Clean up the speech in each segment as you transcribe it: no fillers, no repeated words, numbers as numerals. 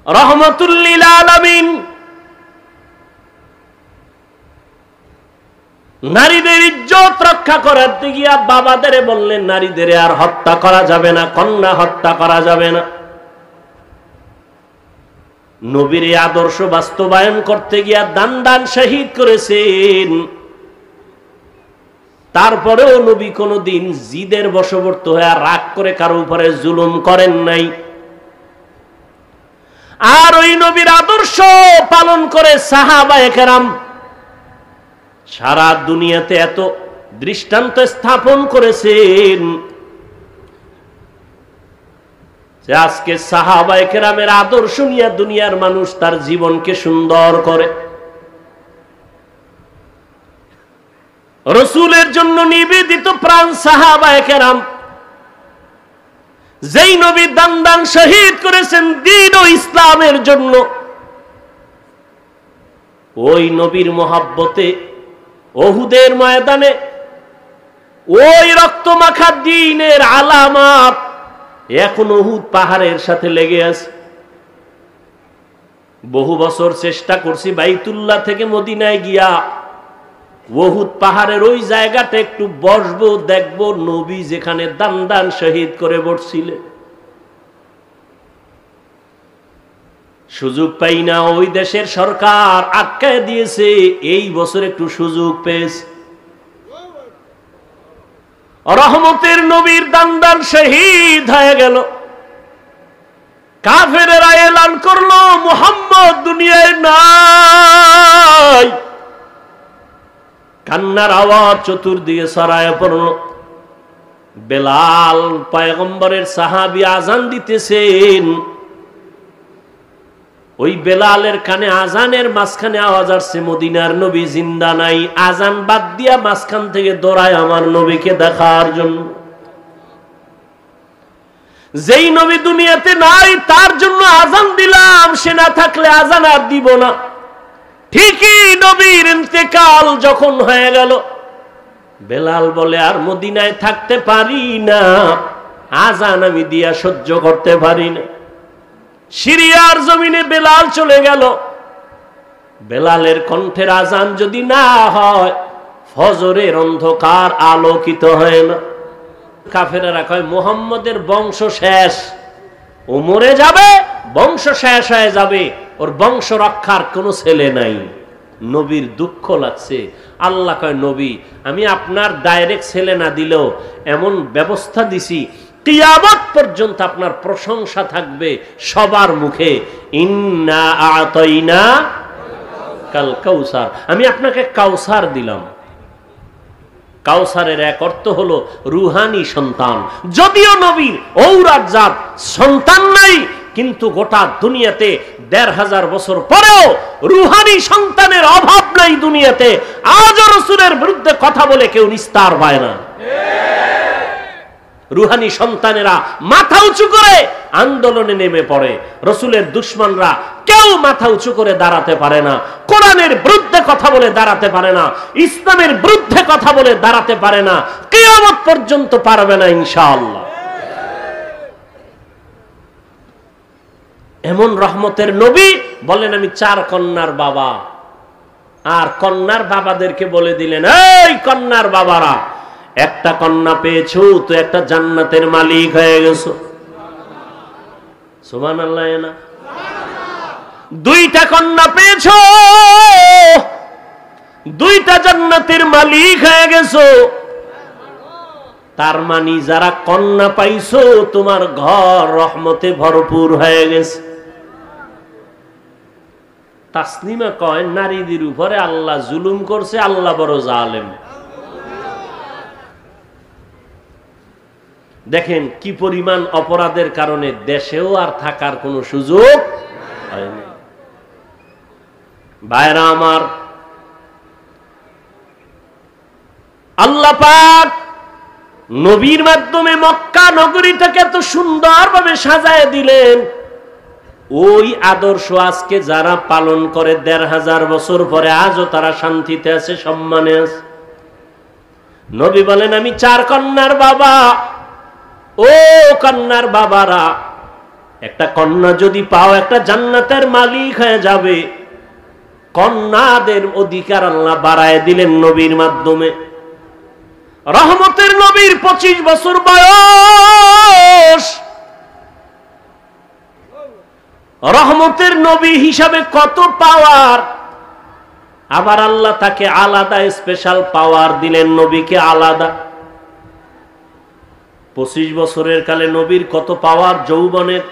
রহমাতুল লিল আলামিন। নারীদের ইজ্জত রক্ষা করতে গিয়া বাবাদের বললেন নারীদের আর হত্যা করা যাবে না, কন্যা হত্যা করা যাবে না। নবীর এই আদর্শ বাস্তবায়ন করতে গিয়া দান দান শহীদ করেছেন। তারপরেও নবী কোনদিন জিদের বশবর্তী হয়ে রাগ করে কারো উপরে জুলুম করেন নাই। আর ওই নবীর আদর্শ পালন করে সাহাবায়ে কেরাম সারা দুনিয়াতে এত দৃষ্টান্ত স্থাপন করেছেন যে আজকে সাহাবায়ে কেরামের আদর্শ নিয়ে দুনিয়ার মানুষ তার জীবনকে সুন্দর করে। রাসূলের জন্য নিবেদিত প্রাণ সাহাবায়ে কেরাম, যেই নবী দান দান শহীদ করেছেন দ্বীন ও ইসলামের জন্য, ওই নবীর মহব্বতে উহুদের ময়দানে ওই রক্তমাখা দ্বীনের আলামত এখন উহুদ পাহাড়ের সাথে লেগে আছে। বহু বছর চেষ্টা করছি বাইতুল্লাহ থেকে মদিনায় গিয়া উহুদ পাহাড়ের ওই জায়গাটা একটু বসবো, দেখবো নবী যেখানে দান দান শহীদ করে বসছিলেন। সুযোগ পাই না, ওই দেশের সরকার আটকায় দিয়েছে। এই বছর একটু সুযোগ পেয়েছে। রহমতের নবীর দান দান শহীদ হয়ে গেল। কাফেরেরা এলান করলো মুহাম্মদ দুনিয়ায় নাই। কান্নার আওয়াজ চতুর্দিকে ছড়ায় পড়ল। বেলাল পয়গম্বরের সাহাবী আজান দিতেছেন। ওই বেলালের কানে আজানের মাঝখানে আওয়াজ আসছে মদিনার নবী জিন্দা নাই। আজান বাদ দিয়া মাঝখান থেকে দৌড়ায় আমার নবীকে দেখার জন্য। যেই নবী দুনিয়াতে নাই তার জন্য আজান দিলাম, সে না থাকলে আজান আর দিব না। ঠিকই নবীর ইন্তেকাল যখন হয়ে গেল, বেলাল বলে আর মদিনায় থাকতে পারি না, আজান আমি দিয়া সহ্য করতে পারি না। সিরিয়ার জমিনে বেলাল চলে গেল। বেলালের কণ্ঠের আজান যদি না হয় ফজরের অন্ধকার আলোকিত হয় না। কাফেরেরা কয় মুহাম্মদের বংশ শেষ, ও মরে যাবে, বংশ শেষ হয়ে যাবে, ওর বংশ রক্ষার কোনো ছেলে নাই। নবীর দুঃখ লাগছে। আল্লাহ কয় নবী আমি আপনার ডাইরেক্ট ছেলে না দিলেও এমন ব্যবস্থা দিছি কিয়ামত পর্যন্ত আপনার প্রশংসা থাকবে সবার মুখে। ইন্না আতাইনা কাল কাউসার, আমি আপনাকে কাউসার দিলাম। কাউসারের এক অর্থ হলো রুহানি সন্তান। যদিও নবীর ঔরাত জাত সন্তান নাই, কিন্তু গোটা দুনিয়াতে ১৫০০ বছর পরেও রুহানি সন্তানের অভাব নাই দুনিয়াতে। আজও রাসূলের বিরুদ্ধে কথা বলে কেউ নিস্তার পায় না। রুহানি সন্তানেরা মাথা উঁচু করে আন্দোলনে নেমে পড়ে। রাসূলের দুশমনরা কেউ মাথা উঁচু করে দাঁড়াতে পারে না, কোরআনের বিরুদ্ধে কথা বলে দাঁড়াতে পারে না, ইসলামের বিরুদ্ধে কথা বলে দাঁড়াতে পারে না, কিয়ামত পর্যন্ত পারবে না ইনশাআল্লাহ। এমন রহমতের নবী বলেন আমি 4 কন্যার বাবা। আর কন্যার বাবাদেরকে বলে দিলেন এই কন্যার বাবারা, একটা কন্যা পেয়েছো তো একটা জান্নাতের মালিক হয়ে গেছো। সুবহানাল্লাহ না? 2টা কন্যা পেয়েছো, 2টা জান্নাতের মালিক হয়ে গেছো। তার মানে যারা কন্যা পাইছো তোমার ঘর রহমতে ভরপুর হয়ে গেছে। তাসলিমা কয় নারীদের উপরে আল্লাহ জুলুম করছে, আল্লাহ বড় জালেম। দেখেন কি পরিমাণ অপরাধের কারণে দেশেও আর থাকার কোনো সুযোগ হয়নি। ভাইরা আমার, আল্লাহ পাক নবীর মাধ্যমে মক্কা নগরীটাকে এত সুন্দরভাবে সাজায় দিলেন। ওই আদর্শ আজকে যারা পালন করে ১৫০০ বছর পরে আজও তারা শান্তিতে আছে, সম্মানে আছে। নবী বলেন আমি 4 কন্যার বাবা। ও কন্যার বাবারা, একটা কন্যা যদি পাও একটা জান্নাতের মালিক হয়ে যাবে। কন্যাদের অধিকার আল্লাহ বাড়ায় দিলেন নবীর মাধ্যমে। রহমতের নবীর 25 বছর বয়স, রহমতের নবী হিসাবে কত পাওয়ার। আবার আল্লাহ তাকে আলাদা স্পেশাল পাওয়ার দিলেন, নবীকে আলাদা। 25 বছরের কালে নবীর কত পাওয়ার যৌবনের।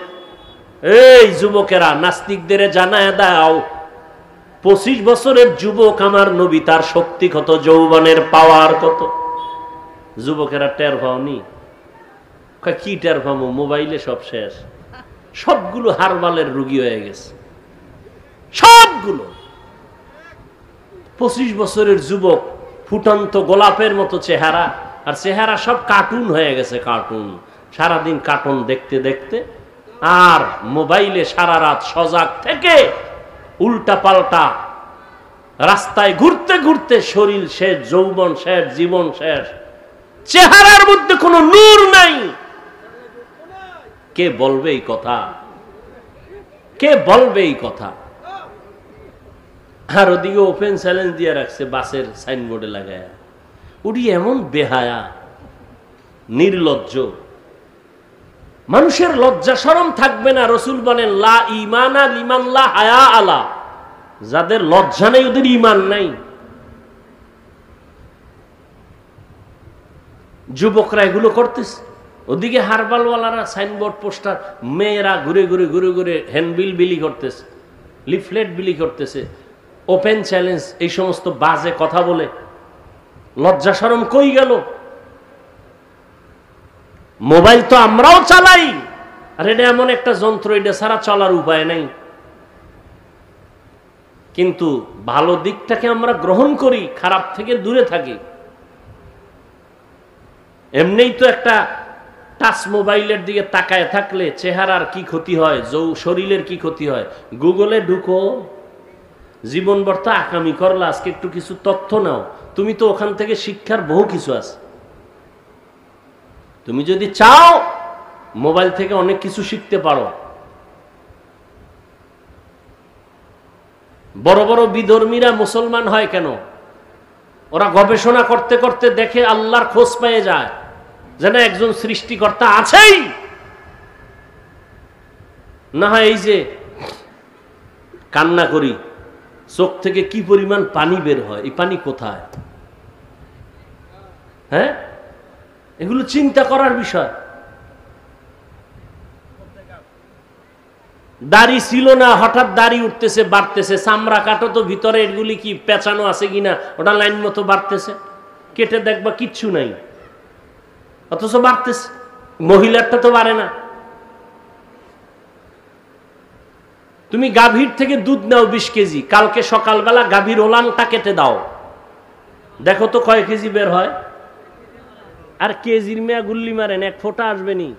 এই যুবকেরা, নাস্তিকদের জানায় দাও 25 বছরের যুবক আমার নবী, তার শক্তি কত, যৌবনের পাওয়ার কত। যুবকেরা টের পাওনি? কি টের পাবো, মোবাইলে সব শেষ। সবগুলো হারবালের রোগী হয়ে গেছে, সবগুলো। 25 বছরের যুবক, ফুটন্ত গোলাপের মতো চেহারা, আর চেহারা সব কার্টুন হয়ে গেছে, কার্টুন। সারাদিন কার্টুন দেখতে দেখতে আর মোবাইলে সারা রাত সজাগ থেকে উল্টা পাল্টা রাস্তায় ঘুরতে ঘুরতে শরীর শেষ, যৌবন শেষ, জীবন শেষ, চেহারার মধ্যে কোনো নূর নাই। কে বলবে এই কথা? কে বলবে এই কথা? আর ওদিকে ওপেন চ্যালেঞ্জ দিয়ে রাখছে বাসের সাইনবোর্ডে লাগায়। উনি এমন বেহায়া, নির্লজ্জ। মানুষের লজ্জা শরম থাকবে না। রসুল বলেন লা ঈমানা লিমান লা হায়া আলা, যাদের লজ্জা নেই ওদের ঈমান নাই। যুবকরা এগুলো করতেছে, ওদিকে হারবালওয়ালারা সাইনবোর্ড পোস্টার, মেয়েরা ঘুরে ঘুরে ঘুরে ঘুরে হ্যান্ডবিল বিলি করতেছে, লিফলেট বিলি করতেছে, ওপেন চ্যালেঞ্জ, এই সমস্ত বাজে কথা বলে। লজ্জা শরম কই গেল? মোবাইল তো আমরাও চালাই, আর এটা এমন একটা যন্ত্র, এটা ছাড়া চলার উপায় নাই। কিন্তু ভালো দিকটাকে আমরা গ্রহণ করি, খারাপ থেকে দূরে থাকি। এমনিই তো একটা টাচ মোবাইলের দিকে তাকায় থাকলে চেহারার কি ক্ষতি হয়, শরীরের কি ক্ষতি হয়। গুগলে ঢুকো, জীবন বর্তা আকামি করলা, আজকে একটু কিছু তথ্য নাও, তুমি তো ওখান থেকে শিক্ষার বহু কিছু আছে। তুমি যদি চাও মোবাইল থেকে অনেক কিছু শিখতে পারো। বড় বড় বিধর্মীরা মুসলমান হয় কেন? ওরা গবেষণা করতে করতে দেখে আল্লাহর খোঁজ পেয়ে যায়, যেন একজন সৃষ্টিকর্তা আছেই। না হয় এই যে কান্না করি, চোখ থেকে কি পরিমাণ পানি বের হয়, এই পানি কোথায়? হ্যাঁ, এগুলো চিন্তা করার বিষয়। দাড়ি ছিল না, হঠাৎ দাড়ি উঠতেছে, বাড়তেছে, চামড়া কাটো তো ভিতরে এগুলি কি পেঁচানো আছে কিনা, ওটা লাইন মতো বাড়তেছে, কেটে দেখবা কিচ্ছু নাই, অথচ বাড়তেছে। মহিলারটা তো বাড়ে না। তুমি গাভীর থেকে দুধ নাও 20 কেজি, কালকে সকালবেলা গাভীর ওলানটা কেটে দাও, দেখো তো কয় কেজি বের হয়। আর কেজির মেয়া গুল্লি মারেন, এক ফোঁটা আসবে নি।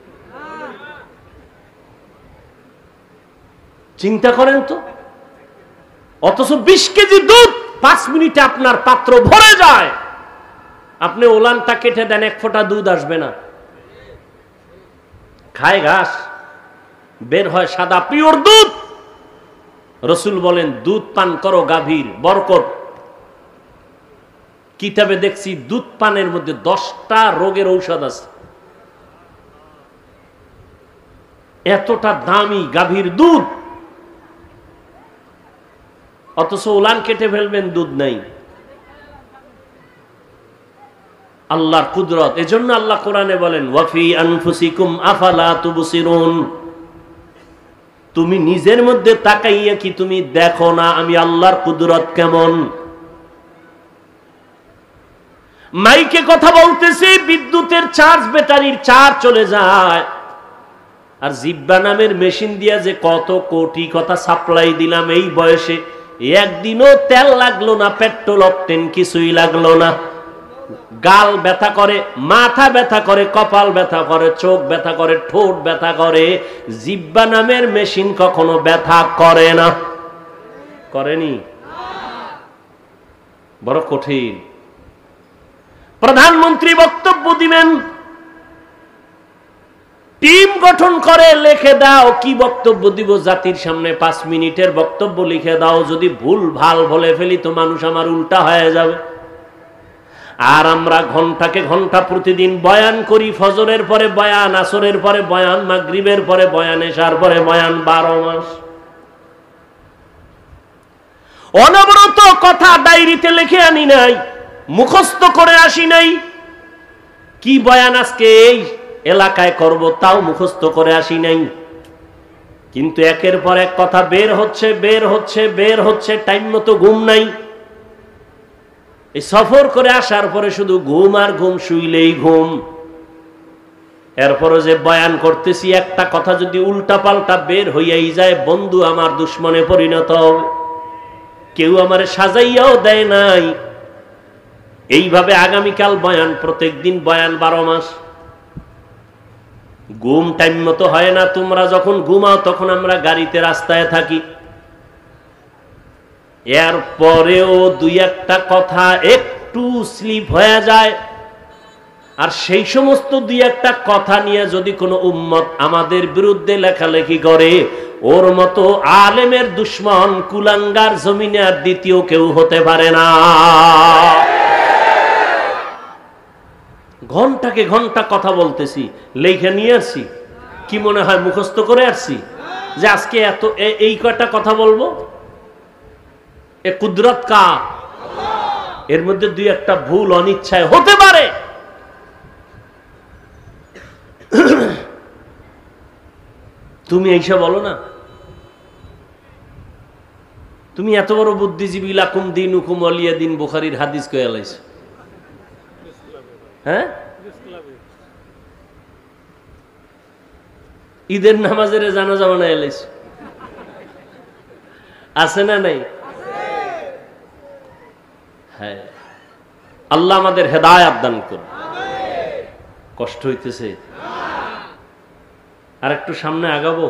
চিন্তা করেন তো। অথচ 20 কেজি দুধ 5 মিনিটে আপনার পাত্র ভরে যায়। আপনি ওলানটা কেটে দেন, এক ফোঁটা দুধ আসবে না। খায় ঘাস, বের হয় সাদা পিওর দুধ। রসুল বলেন দুধ পান করো, গাভীর বরকত। কিতাবে দেখছি দুধ পানের মধ্যে 10টা রোগের ঔষধ আছে। এতটা দামি গাভীর দুধ, অথচ উলান কেটে ফেলবেন, দুধ নাই। আল্লাহর কুদরত। এজন্য আল্লাহ কোরআনে বলেন ওয়াফি আনফুসিকুম আফালা তুবসিরুন, তুমি নিজের মধ্যে তাকাইয়া কি তুমি দেখো না আমি আল্লাহর কুদরত কেমন। মাইকে কথা বলতেছি, বিদ্যুতের চার্জ, ব্যাটারির চার্জ চলে যায়। আর জিব্বা নামের মেশিন দিয়া যে কত কোটি কথা সাপ্লাই দিলাম এই বয়সে, একদিনও তেল লাগলো না, পেট্রোল অকটেন কিছুই লাগলো না। গাল ব্যথা করে, মাথা ব্যথা করে, কপাল ব্যথা করে, চোখ ব্যথা করে, ঠোঁট ব্যথা করে। জিব্বা নামের মেশিন কখনো ব্যথা করে না, করেনি? বড় কঠিন। প্রধানমন্ত্রী বক্তব্য দিবেন, টিম গঠন করে লিখে দাও কি বক্তব্য দিব জাতির সামনে, 5 মিনিটের বক্তব্য লিখে দাও। যদি ভুল ভাল বলে ফেলি তো মানুষ আমার উল্টা হয়ে যাবে। আর আমরা ঘন্টাকে ঘন্টা প্রতিদিন বয়ান করি। ফজরের পরে বয়ান, আসরের পরে বয়ান, মাগরিবের পরে বয়ান, এশার পরে বয়ান, 12 মাস অনবরত কথা ডায়েরিতে লিখে আনি নাই, মুখস্থ করে আসি নাই। কি বয়ান আজকে এই এলাকায় করব তাও মুখস্থ করে আসি নাই। কিন্তু একের পর এক কথা বের হচ্ছে, বের হচ্ছে, বের হচ্ছে, টাইম মতো ঘুম নাই। এই সফর করে আসার পরে শুধু ঘুম আর ঘুম, শুইলেই ঘুম। এরপরে যে বয়ান করতেছি একটা কথা যদি উল্টা পাল্টা বের হইয়াই যায়, বন্ধু আমার দুশ্মনে পরিণত হবে। কেউ আমারে সাজাইয়াও দেয় নাই। এইভাবে আগামীকাল বয়ান, প্রত্যেক দিন বয়ান, 12 মাস। ঘুম টাইম মতো হয় না। তোমরা যখন ঘুমাও তখন আমরা গাড়িতে রাস্তায় থাকি। এরপরেও 2-1টা কথা একটু স্লিপ হয়ে যায়। আর সেই সমস্ত 2-1টা কথা নিয়ে যদি কোনো উম্মত আমাদের বিরুদ্ধে লেখালেখি করে, ওর মতো আলেমের দুশ্মন কুলাঙ্গার জমিনে আর দ্বিতীয় কেউ হতে পারে না। ঘন্টাকে ঘন্টা কথা বলতেছি, লেখা নিয়ে আসছি। কি মনে হয় মুখস্থ করে আসছি যে আজকে এত এই কয়টা কথা বলবো? এ কুদরত কা, এর মধ্যে 2-1টা ভুল অনিচ্ছায় হতে পারে। তুমি এইসব বলো না। তুমি এত বড় বুদ্ধিজীবী, লাকুম দিনুকুম ওয়ালিয়া দিন, বুখারীর হাদিস কয়ে আলাইছো। হ্যাঁ, ঈদের নামাজের জানাজা বানায় এলাইছো, আছে না নাই? হ্যাঁ, আল্লাহ আমাদের হেদায়েত দান করুন। কষ্ট হইতেছে? আর একটু সামনে আগাবো।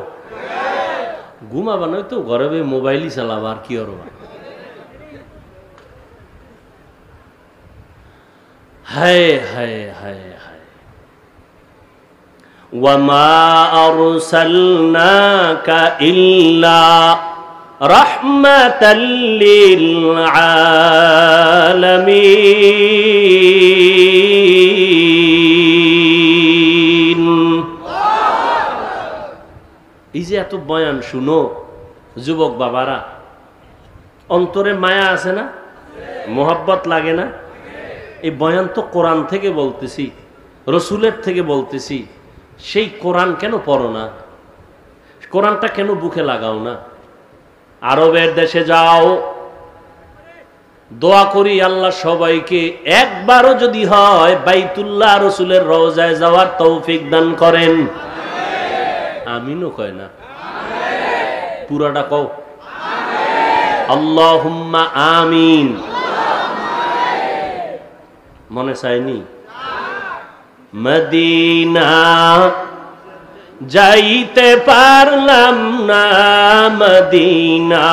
ঘুমাবা নয় তো গরবে মোবাইলই চালাবা, আর কি করবা? হায় হায় হায় হায়। ওয়ামা আরসালনাকা ইল্লা রাহমাতাল লিল আলামিন। এই যে এত বয়ান শুনো যুবক বাবারা, অন্তরে মায়া আছে না? মোহাব্বত লাগে না? এই বয়ান তো কোরআন থেকে বলতেছি, রসুলের থেকে বলতেছি। সেই কোরআন কেন পড়ো না? কোরআনটা কেন বুকে লাগাও না? আরবের দেশে যাও, দোয়া করি আল্লাহ সবাইকে একবারও যদি হয় বাইতুল্লাহ রসুলের রওজায় যাওয়ার তৌফিক দান করেন। আমিনও কয় না, পুরাটা কও আল্লাহুম্মা আমিন। মনে চাইনি? মদিনা যাইতে পারলাম না, মদিনা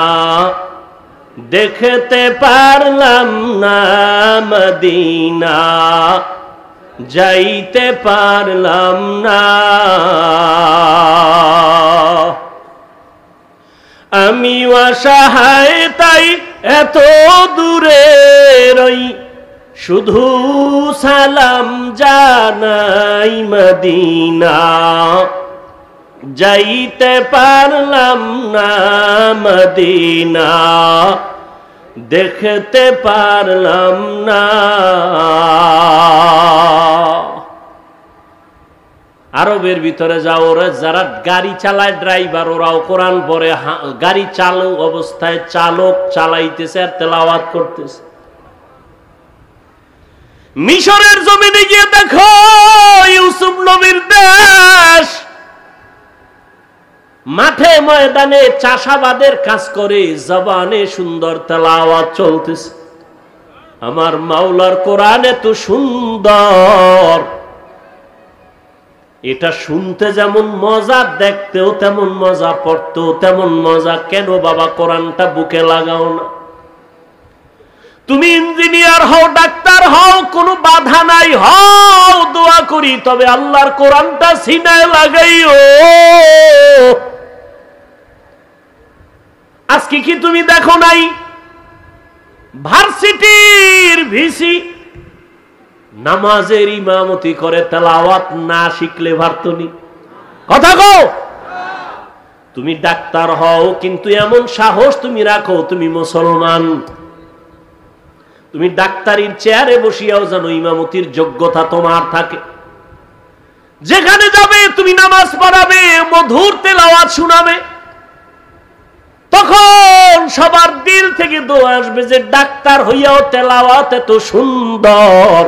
দেখতে পারলাম না, মদিনা যাইতে পারলাম না। আমি অসহায় তাই এত দূরে রই, শুধু সালাম জানাই, মদিনা যাইতে পারলাম না, মদিনা দেখতে পারলাম না। আরবের ভিতরে যাও, ওরা যারা গাড়ি চালায় ড্রাইভার, ওরাও কোরআন পড়ে। গাড়ি চালু অবস্থায় চালক চালাইতেছে আর তেলাওয়াত করতেছে। মিশরের জমিনে গিয়ে দেখো, ইউসুফ নবীর দেশ, মাঠে ময়দানে চাষাবাদের কাজ করে, জবানে সুন্দর তেলাওয়াত চলতেছে। আমার মাওলার কোরআন এত সুন্দর, এটা শুনতে যেমন মজা, দেখতেও তেমন মজা, পড়তেও তেমন মজা। কেন বাবা কোরআনটা বুকে লাগাও না? তুমি ইঞ্জিনিয়ার হও, ডাক্তার হও, কোনো বাধা নাই, হও, দোয়া করি, তবে আল্লাহর কোরআনটা সিনায় লাগাইও। আজকে কি তুমি দেখো নাই ভার্সিটির ভিসি নামাজের ইমামতি করে, তেলাওয়াত না শিখলে পারতনি? কথা কও। তুমি ডাক্তার হও, কিন্তু এমন সাহস তুমি রাখো তুমি মুসলমান, তুমি ডাক্তারির চেয়ারে বসিয়াও জানো ইমামতির যোগ্যতা তোমার থাকে। যেখানে যাবে তুমি নামাজ পড়াবে, মধুর তেলাওয়াত শোনাবে, তখন সবার দিল থেকে দোয়া আসবে যে ডাক্তার হইয়াও তেলাওয়াত এত সুন্দর,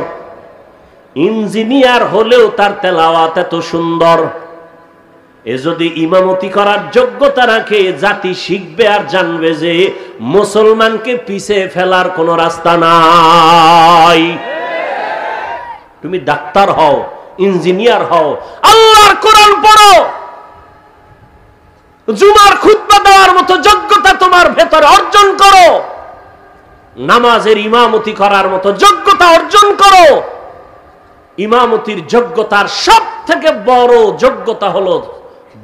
ইঞ্জিনিয়ার হলেও তার তেলাওয়াত এত সুন্দর। এ যদি ইমামতি করার যোগ্যতা রাখে, জাতি শিখবে আর জানবে যে মুসলমানকে পিছে ফেলার কোনো রাস্তা নাই। তুমি ডাক্তার হও, ইঞ্জিনিয়ার হও, আল্লাহর কোরআন পড়ো, জুমার খুতবা দেওয়ার মতো যোগ্যতা তোমার ভেতরে অর্জন করো, নামাজের ইমামতি করার মতো যোগ্যতা অর্জন করো। ইমামতির যোগ্যতার সব থেকে বড় যোগ্যতা হলো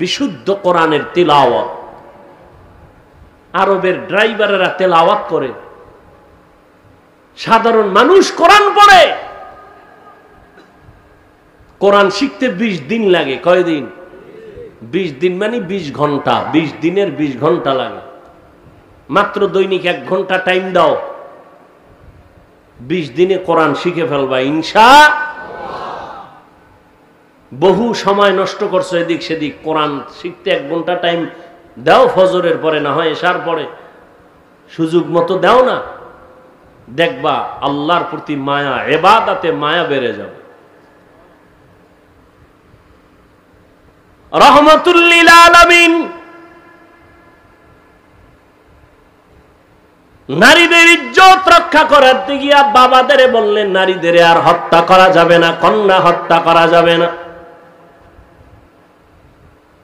বিশুদ্ধ কোরআনের তিলাওয়াত। আরবের ড্রাইভারেরা তেলাওয়াত করে, সাধারণ মানুষ কোরআন পড়ে। কোরআন শিখতে 20 দিন লাগে। কয়দিন? 20 দিন মানে 20 ঘন্টা। 20 দিনের 20 ঘন্টা লাগে। মাত্র দৈনিক 1 ঘন্টা টাইম দাও, 20 দিনে কোরআন শিখে ফেলবা ইনশাআল্লাহ। বহু সময় নষ্ট করছো এদিক সেদিক, কোরআন শিখতে 1 ঘন্টা টাইম দাও, ফজরের পরে না হয় এশার পরে, সুযোগ মতো দাও না, দেখবা আল্লাহর প্রতি মায়া, ইবাদতে মায়া বেড়ে যাবে। রহমাতুল লিল আলামিন নারীদের ইজ্জত রক্ষা করতে গিয়া বাবাদের বললেন নারীদের আর হত্যা করা যাবে না, কন্যা হত্যা করা যাবে না।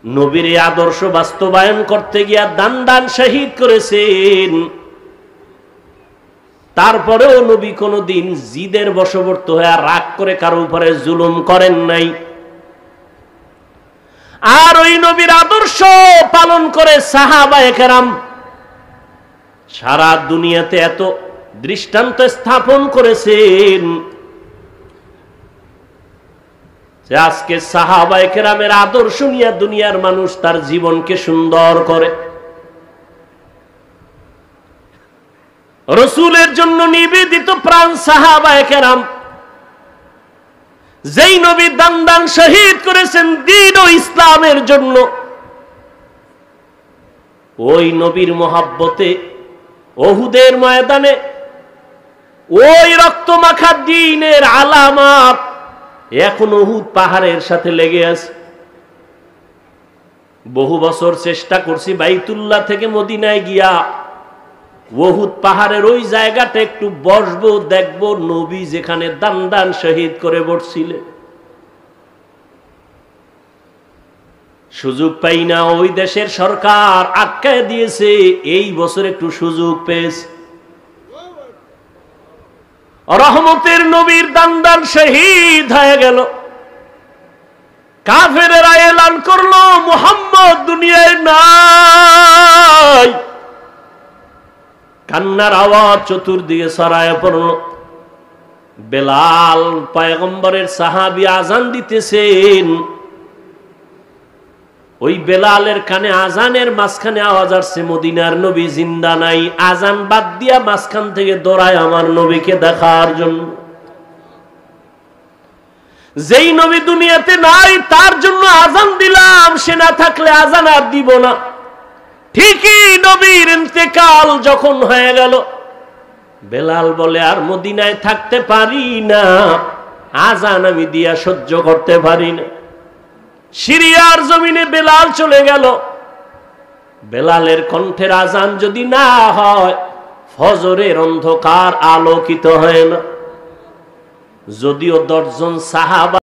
নবীর আদর্শ বাস্তবায়ন করতে গিয়া দান দান শহীদ করেছেন। তারপরেও নবী কোনদিন জিদের বশবর্তী হয়ে রাগ করে কারো উপরে জুলুম করেন নাই। আর ওই নবীর আদর্শ পালন করে সাহাবায়ে কেরাম সারা দুনিয়াতে এত দৃষ্টান্ত স্থাপন করেছেন যে আজকে সাহাবায়ে কেরামের আদর্শ নিয়ে দুনিয়ার মানুষ তার জীবনকে সুন্দর করে। রাসূলের জন্য নিবেদিত প্রাণ সাহাবায়ে কেরাম, যেই নবী দান দান শহীদ করেছেন দ্বীন ও ইসলামের জন্য, ওই নবীর মহব্বতে উহুদের ময়দানে ওই রক্তমাখা দ্বীনের আলামত এখন উহুদ পাহাড়ের সাথে লেগে আছে। বহু বছর চেষ্টা করছি বাইতুল্লাহ থেকে মদিনায় গিয়া উহুদ পাহাড়ের ওই জায়গাটা একটু বসবো, দেখবো নবী যেখানে দান দান শহীদ করে বসছিলেন। সুযোগ পাই না, ওই দেশের সরকার আটকায় দিয়েছে। এই বছর একটু সুযোগ পেয়েছে। রহমতের নবীর দান দান শহীদ হয়ে গেল। কাফেরেরা এলান করলো মুহাম্মদ দুনিয়ায় নাই। কান্নার আওয়াজ চতুর্দিকে ছড়ায় পড়ল। বেলাল পয়গম্বরের সাহাবী আজান দিতেছেন। ওই বেলালের কানে আজানের মাঝখানে আওয়াজ আসছে মদিনার নবী জিন্দা নাই। আজান বাদ দিয়া মাঝখান থেকে দৌড়ায় আমার নবীকে দেখার জন্য। যেই নবী দুনিয়াতে নাই তার জন্য আজান দিলাম, সে না থাকলে আজান আর দিব না। ঠিকই নবীর ইন্তেকাল যখন হয়ে গেল, বেলাল বলে আর মদিনায় থাকতে পারি না, আজান আমি দিয়া সহ্য করতে পারি না। সিরিয়ার জমিনে বেলাল চলে গেল। বেলালের কণ্ঠের আজান যদি না হয়, ফজরের অন্ধকার আলোকিত হয় না। যদিও 10 জন সাহাবা